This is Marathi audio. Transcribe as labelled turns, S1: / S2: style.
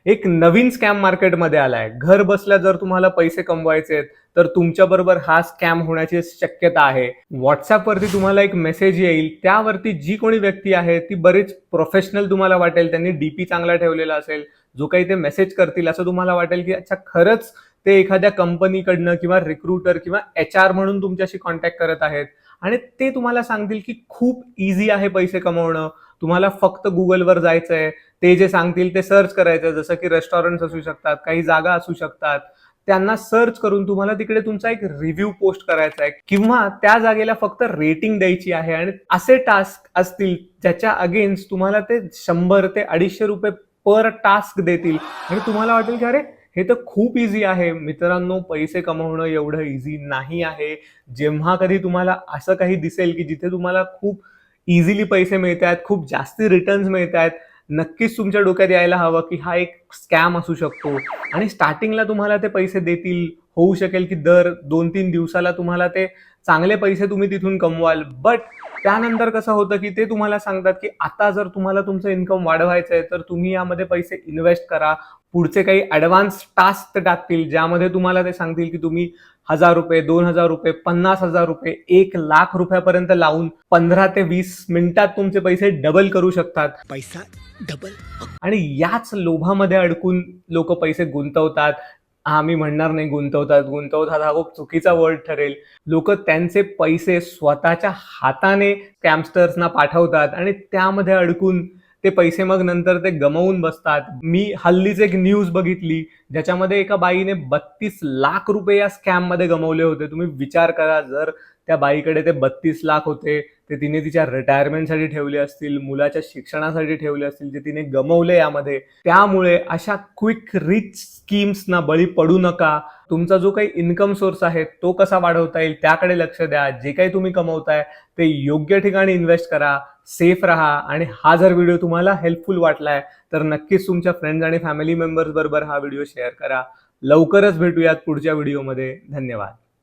S1: एक नवीन स्कॅम मार्केटमध्ये आलाय. घर बसल्या जर तुम्हाला पैसे कमवायचे आहेत, तर तुमच्याबरोबर हा स्कॅम होण्याची शक्यता आहे. WhatsAppवरती तुम्हाला एक मेसेज येईल. त्यावरती जी कोणी व्यक्ती आहे, ती बरीच प्रोफेशनल तुम्हाला वाटेल. त्यांनी डीपी चांगला ठेवलेला असेल. जो काही ते मेसेज करतील असं तुम्हाला वाटेल, की अच्छा खरंच ते एखाद्या कंपनीकडनं किंवा रिक्रुटर किंवा HR म्हणून तुमच्याशी कॉन्टॅक्ट करत आहेत. आणि ते तुम्हाला सांगतील, की खूप ईझी आहे पैसे कमवणं. तुम्हाला फक्त Googleवर जायचंय. ते जे सांगतील ते सर्च करायचं. जसं की रेस्टॉरंट्स असू शकतात, काही जागा असू शकतात. त्यांना सर्च करून तुम्हाला तिकडे तुमचा एक रिव्ह्यू पोस्ट करायचा आहे किंवा त्या जागेला फक्त रेटिंग द्यायची आहे. आणि असे टास्क असतील ज्याच्या अगेन्स्ट तुम्हाला ते 100 ते ₹250 पर टास्क देतील आणि तुम्हाला वाटेल की अरे हे तर खूप इझी आहे. मित्रांनो, पैसे कमवणं एवढं इझी नाही आहे. जेव्हा कधी तुम्हाला असं काही दिसेल की जिथे तुम्हाला खूप इझिली पैसे मिळतायत, खूप जास्ती रिटर्न्स मिळतायत, नक्कीच तुमच्या डोक्यात यायला हवं की हा एक स्कॅम असू शकतो. आणि स्टार्टिंगला तुम्हाला ते पैसे देतील. होऊ शकेल की दर 2-3 दिवसाला तुम्हाला ते चांगले पैसे तुम्ही तिथून कमवाल. बट त्यानंतर कसं होतं की ते तुम्हाला सांगतात की आता जर तुम्हाला तुमचं इन्कम वाढवायचं आहे, तर तुम्ही यामध्ये पैसे इन्व्हेस्ट करा. पुढचे काही ॲडव्हान्स टास्क ते टाकतील, ज्यामध्ये तुम्हाला ते सांगतील की तुम्ही ₹1000, ₹2000, ₹50,000, ₹1,00,000 पर्यंत लावून 15 ते 20 मिनिटात तुमचे पैसे डबल करू शकतात.
S2: पैसा डबल.
S1: आणि याच लोभामध्ये अडकून लोक पैसे गुंतवतात. मी म्हणणार नाही गुंतवतात हा खूप चुकीचा वर्ड ठरेल. लोक त्यांचे पैसे स्वतःच्या हाताने स्कॅमस्टर्सना पाठवतात आणि त्यामध्ये अडकून ते पैसे मग नंतर ते गमावून बसतात. मी हल्लीच एक न्यूज बघितली ज्याच्यामध्ये एका बाईने ₹32,00,000 या स्कॅम मध्ये गमावले होते. तुम्ही विचार करा, जर त्या बाईकडे ते 32,00,000 होते, ते तिने तिच्या रिटायरमेंटसाठी ठेवले असतील, मुलाच्या शिक्षणासाठी ठेवले असतील, जे तिने गमावले यामध्ये. त्यामुळे अशा क्विक रिच स्कीम्सना बळी पडू नका. तुमचा जो काही इन्कम सोर्स आहे तो कसा वाढवता येईल त्याकडे लक्ष द्या. जे काही तुम्ही कमवताय ते योग्य ठिकाणी इन्व्हेस्ट करा, सेफ राहा. आणि हा जर व्हिडिओ तुम्हाला हेल्पफुल वाटलाय तर नक्कीच तुमच्या फ्रेंड्स आणि फॅमिली मेंबर्स बरोबर हा व्हिडिओ शेअर करा. लवकरच भेटूयात पुढच्या व्हिडिओमध्ये. धन्यवाद.